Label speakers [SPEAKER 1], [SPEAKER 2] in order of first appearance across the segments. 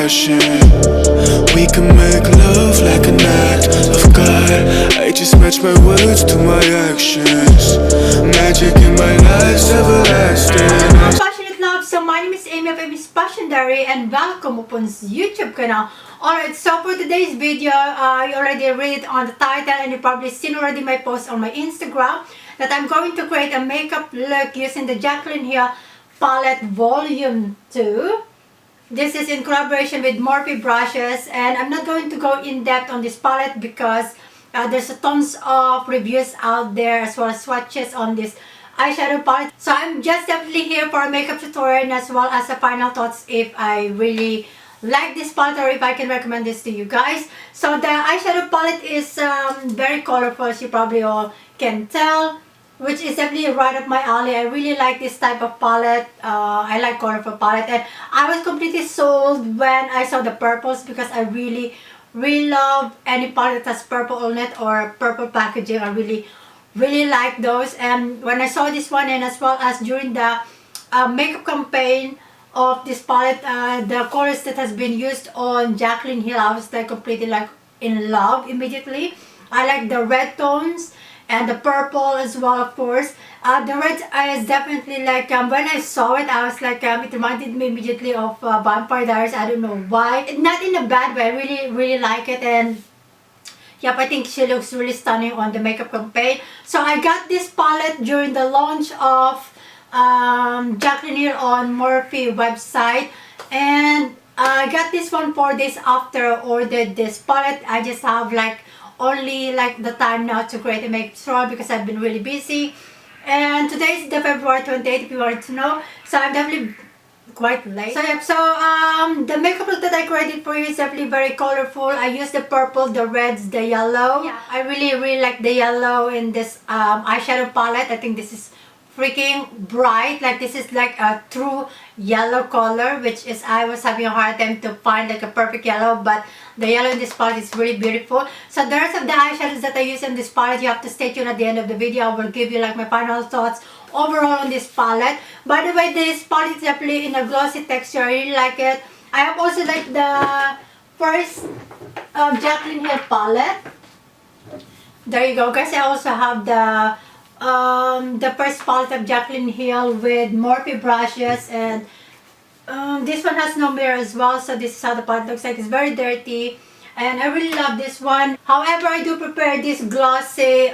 [SPEAKER 1] passion. We can make love like an act of God. I just match my words to my actions. Magic in my life's everlasting.
[SPEAKER 2] Passionate love, so my name is Amy of Amyspassiondiary and welcome upon YouTube channel. Alright, so for today's video, you already read on the title and you probably seen already my post on my Instagram that I'm going to create a makeup look using the Jaclyn Hill Palette Volume 2. This is in collaboration with Morphe brushes, and I'm not going to go in depth on this palette because there's tons of reviews out there as well as swatches on this eyeshadow palette. So I'm just definitely here for a makeup tutorial as well as a final thoughts if I really like this palette or if I can recommend this to you guys. So the eyeshadow palette is very colorful, as you probably all can tell, which is definitely right up my alley. I really like this type of palette. I like colorful palette, and I was completely sold when I saw the purples because I really love any palette that has purple on it or purple packaging. I really like those, and when I saw this one and as well as during the makeup campaign of this palette, the colors that has been used on Jaclyn Hill, I was like completely like in love immediately. I like the red tones and the purple as well, of course. The red is definitely like, when I saw it, I was like, it reminded me immediately of Vampire Diaries. I don't know why. Not in a bad way. I really like it, and yep, I think she looks really stunning on the makeup campaign. So I got this palette during the launch of Jaclyn Hill on Morphe website, and I got this one 4 days after I ordered this palette. I just have like only like the time now to create a makeup tutorial because I've been really busy, and today is the February 28th if you wanted to know, so I'm definitely quite late. So yep, so the makeup look that I created for you is definitely very colorful. I used the purple, the reds, the yellow. Yeah, I really like the yellow in this eyeshadow palette. I think this is freaking bright. Like, this is like a true yellow color, which is, I was having a hard time to find like a perfect yellow, but the yellow in this palette is really beautiful. So the rest of the eyeshadows that I use in this palette, you have to stay tuned at the end of the video. I will give you like my final thoughts overall on this palette. By the way, this palette is definitely in a glossy texture. I really like it. I have also like the first Jaclyn Hill palette. There you go, guys. I also have the first palette of Jaclyn Hill with Morphe brushes, and this one has no mirror as well, so this is how the palette looks like. It's very dirty and I really love this one. However, I do prepare this glossy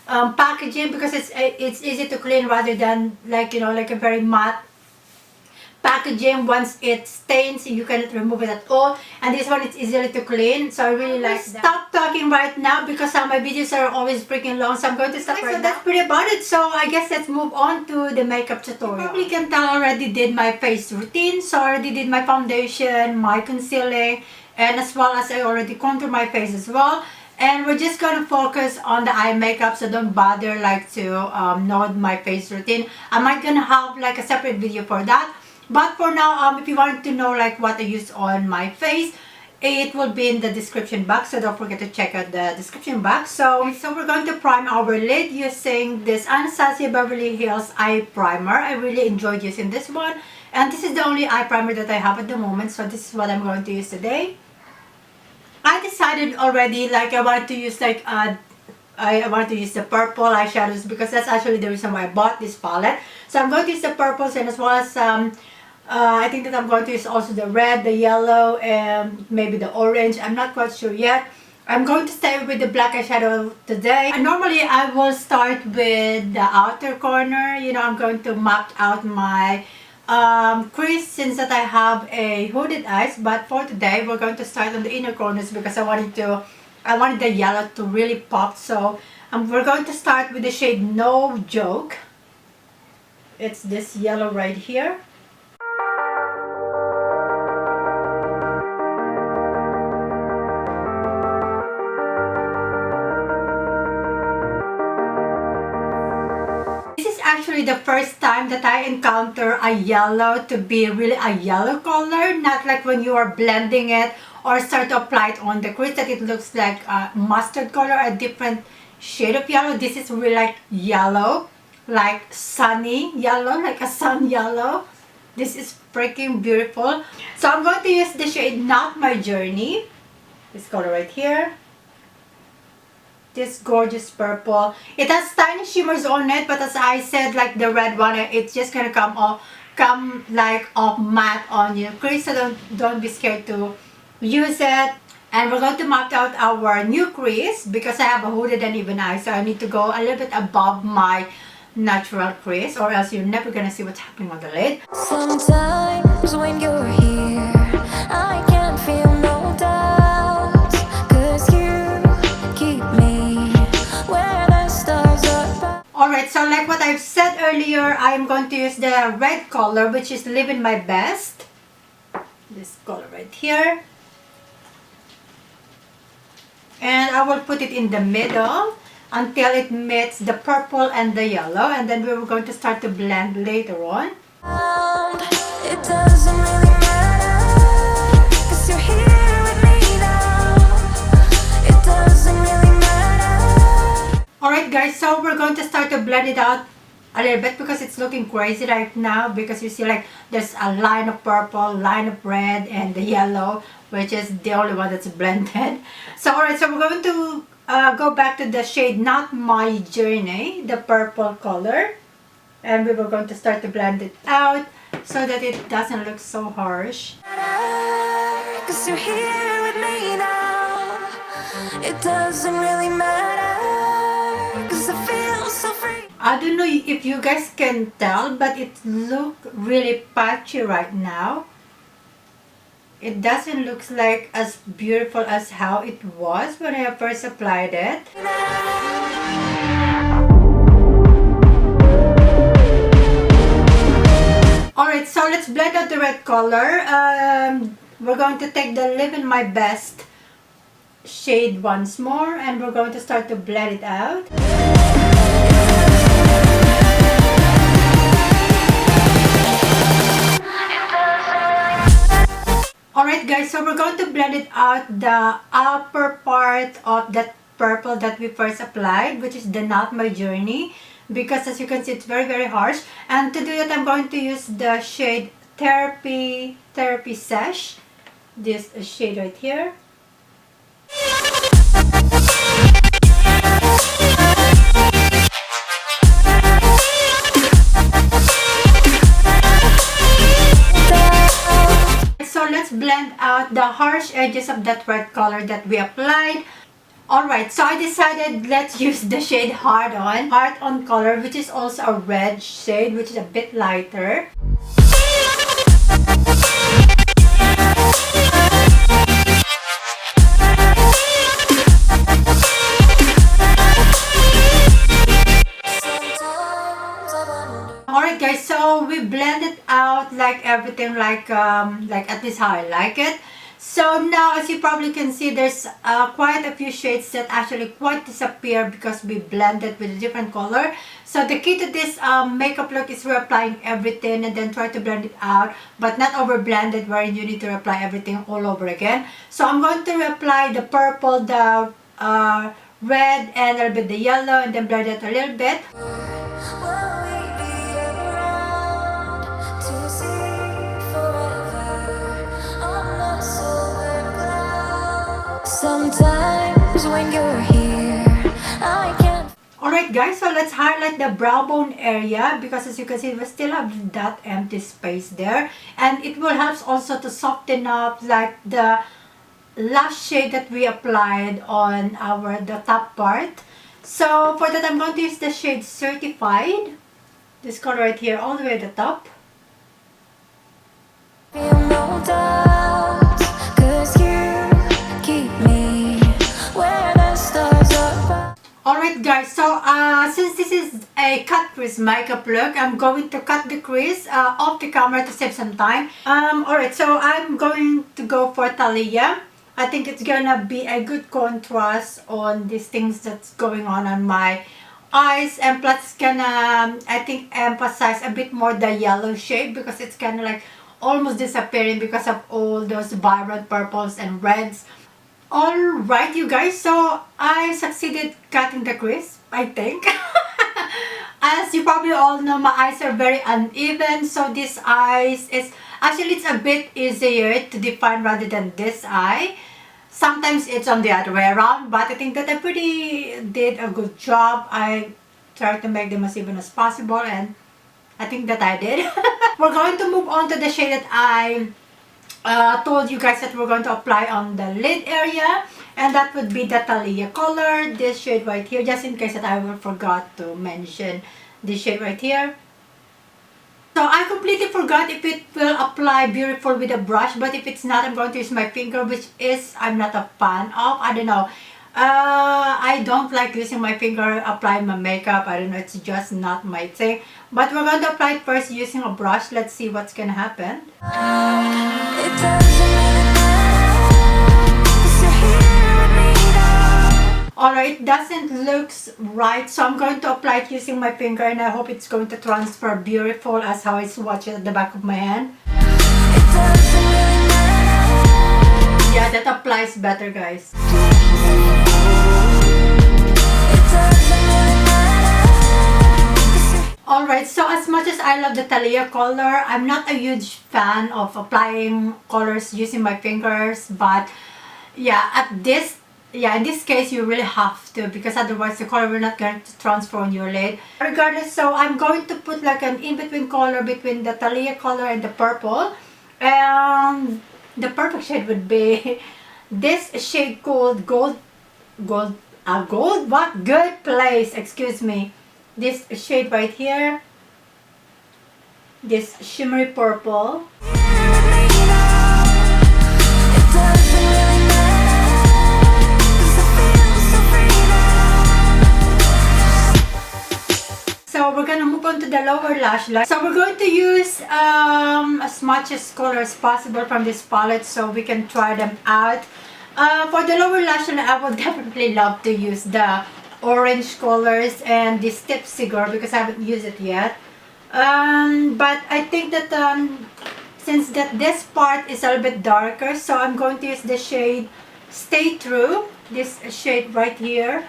[SPEAKER 2] packaging because it's easy to clean rather than like, you know, like a very matte packaging. Once it stains, you cannot remove it at all, and this one is easily to clean, so I really like that. Stop talking right now because my videos are always freaking long, so I'm going to stop right now. So that's pretty about it. So I guess let's move on to the makeup tutorial. You probably can tell I already did my face routine, so I already did my foundation, my concealing, and as well as I already contour my face as well. And we're just going to focus on the eye makeup, so don't bother like to know my face routine. I might gonna have like a separate video for that. But for now, if you want to know like what I use on my face, it will be in the description box, so don't forget to check out the description box. So we're going to prime our lid using this Anastasia Beverly Hills eye primer. I really enjoyed using this one, and this is the only eye primer that I have at the moment, so this is what I'm going to use today. I decided already like I wanted to use like I wanted to use the purple eyeshadows because that's actually the reason why I bought this palette. So I'm going to use the purples, and as well as I think that I'm going to use also the red, the yellow, and maybe the orange. I'm not quite sure yet. I'm going to stay with the black eyeshadow today. And normally I will start with the outer corner. You know, I'm going to map out my crease since that I have a hooded eyes. But for today, we're going to start on the inner corners because I wanted the yellow to really pop. So we're going to start with the shade No Joke. It's this yellow right here. Actually the first time that I encounter a yellow to be really a yellow color, not like when you are blending it or start to apply it on the crease that it looks like a mustard color, a different shade of yellow. This is really like yellow, like sunny yellow, like a sun yellow. This is freaking beautiful. So I'm going to use the shade Not My Journey. This color right here. This gorgeous purple. It has tiny shimmers on it, but as I said, like the red one, it's just gonna come like off matte on your crease. So don't be scared to use it. And we're going to map out our new crease because I have a hooded and even eye, so I need to go a little bit above my natural crease, or else you're never gonna see what's happening on the lid.
[SPEAKER 3] Sometimes when you're here, I can't feel no doubts, 'cause you keep me where the stars are.
[SPEAKER 2] Alright, so like what I've said earlier, I'm going to use the red color, which is Living My Best. This color right here. And I will put it in the middle until it meets the purple and the yellow, and then we're going to start to blend later on.
[SPEAKER 3] It doesn't really matter, 'cause you're here with me now. It doesn't really matter.
[SPEAKER 2] Alright guys, so we're going to start to blend it out a little bit because it's looking crazy right now, because you see like there's a line of purple, line of red, and the yellow, which is the only one that's blended. So alright, so we're going to go back to the shade Not My Journey, the purple color, and we were going to start to blend it out so that it doesn't look so harsh.
[SPEAKER 3] 'Cause you're here with me now. It doesn't really matter, 'cause I feel so free.
[SPEAKER 2] I don't know if you guys can tell, but it looks really patchy right now. It doesn't look like as beautiful as how it was when I first applied it. Alright, so let's blend out the red color. We're going to take the Living My Best shade once more, and we're going to start to blend it out. Alright guys, so we're going to blend it out the upper part of that purple that we first applied, which is the Not My Journey, because as you can see it's very harsh. And to do that, I'm going to use the shade Therapy Sesh, this shade right here. So let's blend out the harsh edges of that red color that we applied. Alright, so I decided let's use the shade Heart On color, which is also a red shade, which is a bit lighter. Alright guys, so we blended out like everything like at least how I like it. So now, as you probably can see, there's quite a few shades that actually quite disappear because we blended with a different color. So the key to this makeup look is we're applying everything and then try to blend it out, but not over blended wherein you need to apply everything all over again. So I'm going to reapply the purple, the red, and a little bit the yellow, and then blend it a little bit.
[SPEAKER 3] Sometimes when you're here, I can't.
[SPEAKER 2] Alright guys, so let's highlight the brow bone area, because as you can see we still have that empty space there, and it will help also to soften up like the last shade that we applied on the top part. So for that, I'm going to use the shade Certified, this color right here, all the way at the top.
[SPEAKER 3] Feel no doubts, 'cause you keep me where the stars are.
[SPEAKER 2] Alright guys, so since this is a cut crease makeup look, I'm going to cut the crease off the camera to save some time. Alright, so I'm going to go for Thalia. I think it's gonna be a good contrast on these things that's going on my eyes, and plus it's gonna, I think, emphasize a bit more the yellow shade, because it's kind of like almost disappearing because of all those vibrant purples and reds. Alright you guys, so I succeeded cutting the crease, I think. As you probably all know, my eyes are very uneven, so this eyes is Actually, it's a bit easier to define rather than this eye. Sometimes it's on the other way around, but I think that I pretty did a good job. I tried to make them as even as possible, and I think that I did. We're going to move on to the shade that I told you guys that we're going to apply on the lid area, and that would be the Thalia color, this shade right here, just in case that I will forgot to mention this shade right here. So I completely forgot if it will apply beautiful with a brush, but if it's not, I'm going to use my finger, which is I'm not a fan of. I don't know. I don't like using my finger applying my makeup. I don't know, it's just not my thing. But we're going to apply it first using a brush. Let's see what's gonna happen.
[SPEAKER 3] It doesn't really matter, 'cause you're here with me now.
[SPEAKER 2] Alright, it doesn't look right, so I'm going to apply it using my finger, and I hope it's going to transfer beautiful as how I swatch it at the back of my hand.
[SPEAKER 3] It doesn't really matter.
[SPEAKER 2] Yeah, that applies better, guys.
[SPEAKER 3] It doesn't really matter, 'cause you're
[SPEAKER 2] Alright, so as much as I love the Thalia color, I'm not a huge fan of applying colors using my fingers, but yeah, in this case you really have to, because otherwise the color will not going to transfer on your lid. Regardless, so I'm going to put like an in-between color between the Thalia color and the purple, and the perfect shade would be this shade called Gold what? Good Place, excuse me. This shade right here, this shimmery purple.
[SPEAKER 3] here with me now. It doesn't really matter, 'cause I feel so free now.
[SPEAKER 2] So we're gonna move on to the lower lash line. So we're going to use as much as color as possible from this palette so we can try them out. For the lower lash line, I would definitely love to use the orange colors and this Tipsy Girl because I haven't used it yet. But I think that since that this part is a little bit darker, so I'm going to use the shade Stay True, this shade right here.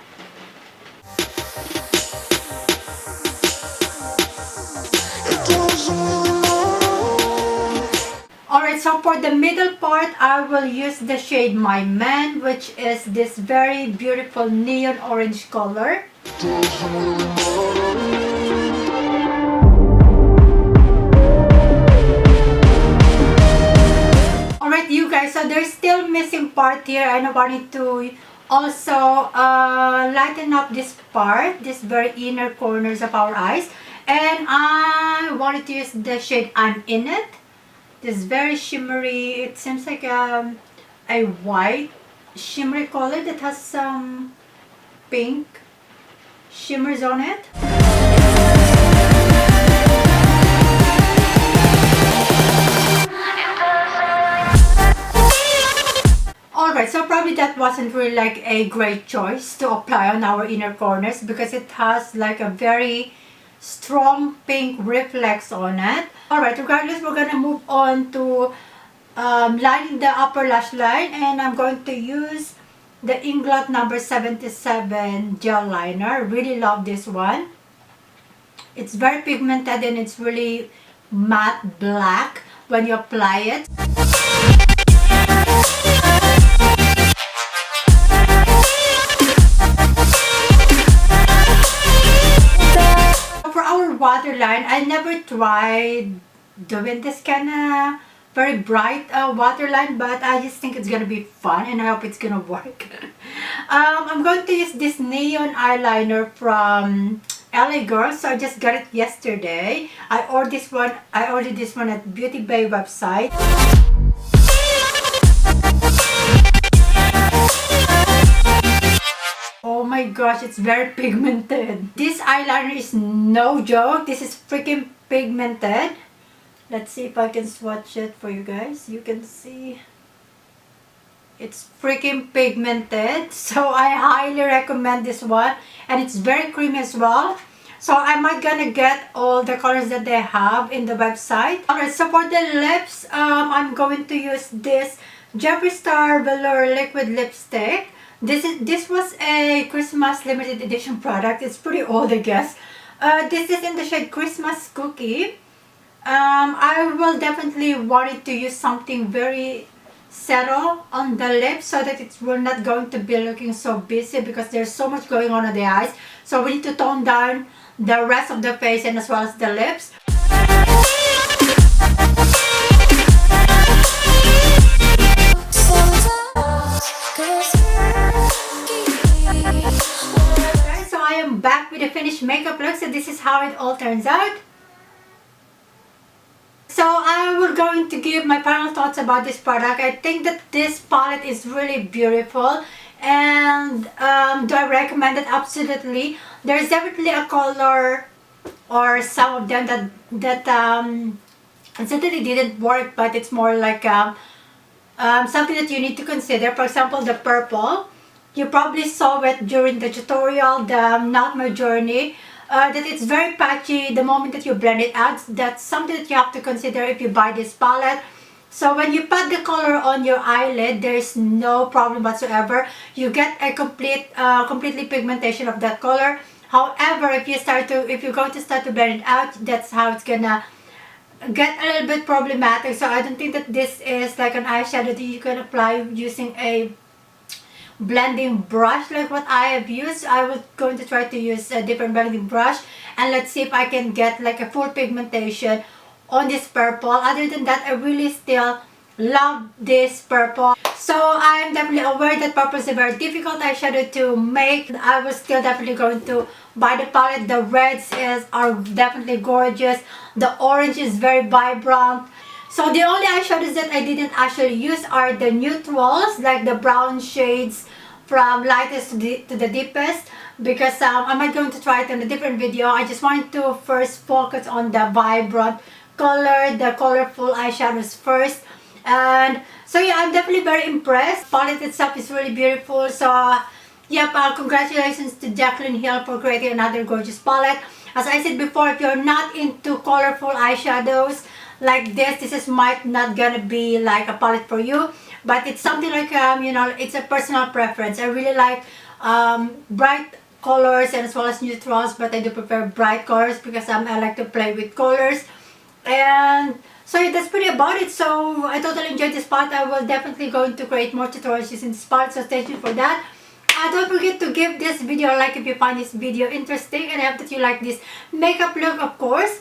[SPEAKER 2] Alright, so for the middle part, I will use the shade My Man, which is this very beautiful neon orange color. Alright, you guys, so there's still missing part here, and I wanted to also lighten up this part, this very inner corners of our eyes, and I wanted to use the shade I'm In It. This very shimmery, it seems like a white shimmery color that has some pink shimmers on it. Alright, so probably that wasn't really like a great choice to apply on our inner corners because it has like a very strong pink reflex on it. Alright, regardless, we're gonna move on to lining the upper lash line, and I'm going to use the Inglot number 77 gel liner. Really love this one. It's very pigmented and it's really matte black when you apply it. Waterline, I never tried doing this kind of very bright waterline, but I just think it's gonna be fun and I hope it's gonna work. I'm going to use this neon eyeliner from LA Girl, so I just got it yesterday. I ordered this one at Beauty Bay website. Oh my gosh, it's very pigmented. This eyeliner is no joke. This is freaking pigmented. Let's see if I can swatch it for you guys. You can see it's freaking pigmented. So I highly recommend this one. And it's very creamy as well. So I might gonna get all the colors that they have in the website. Alright, so for the lips, I'm going to use this Jeffree Star Velour Liquid Lipstick. This was a Christmas limited edition product. It's pretty old, I guess. This is in the shade Christmas Cookie. I will definitely wanted to use something very settle on the lips so that it will not going to be looking so busy because there's so much going on the eyes. So we need to tone down the rest of the face and as well as the lips. Okay, so I am back with the finished makeup look. So this is how it all turns out. So I will going to give my final thoughts about this product. I think that this palette is really beautiful and do I recommend it? Absolutely. There's definitely a color or some of them that certainly didn't work, but it's more like something that you need to consider. For example, the purple. You probably saw it during the tutorial, the Not My Journey. That it's very patchy the moment that you blend it out. That's something that you have to consider if you buy this palette. So when you put the color on your eyelid, there's no problem whatsoever. You get a completely pigmentation of that color. However, if you're going to start to blend it out, that's how it's gonna get a little bit problematic. So I don't think that this is like an eyeshadow that you can apply using a blending brush like what I have used. I was going to try to use a different blending brush and let's see if I can get like a full pigmentation on this purple. Other than that, I really still love this purple. So I'm definitely aware that purple is a very difficult eyeshadow to make. I was still definitely going to buy the palette. The reds are definitely gorgeous. The orange is very vibrant. So the only eyeshadows that I didn't actually use are the neutrals, like the brown shades from lightest to the deepest, because I'm not going to try it in a different video. I just wanted to first focus on the vibrant color, the colorful eyeshadows first. And so yeah, I'm definitely very impressed. The palette itself is really beautiful. So yep, congratulations to Jaclyn Hill for creating another gorgeous palette. As I said before, if you're not into colorful eyeshadows like this is might not gonna be like a palette for you, but it's something like you know, it's a personal preference. I really like bright colors and as well as neutrals, but I do prefer bright colors because I like to play with colors. And so yeah, that's pretty about it. So I totally enjoyed this palette. I will definitely going to create more tutorials using this palette, so stay tuned for that. Don't forget to give this video a like if you find this video interesting, and I hope that you like this makeup look, of course.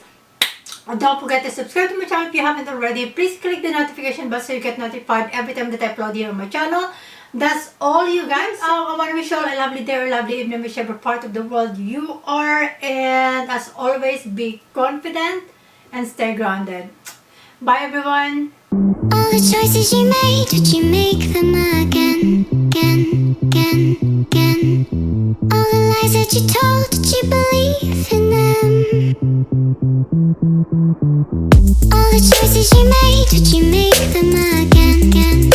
[SPEAKER 2] Don't forget to subscribe to my channel if you haven't already. Please click the notification bell so you get notified every time that I upload here on my channel. That's all, you guys. I want to wish you all a lovely day or lovely evening, whichever part of the world you are. And as always, be confident and stay grounded. Bye, everyone.
[SPEAKER 3] All the choices you made, would you make them again, again, again, again? All the lies that you told, did you believe in them? All the choices you made, would you make them again, again?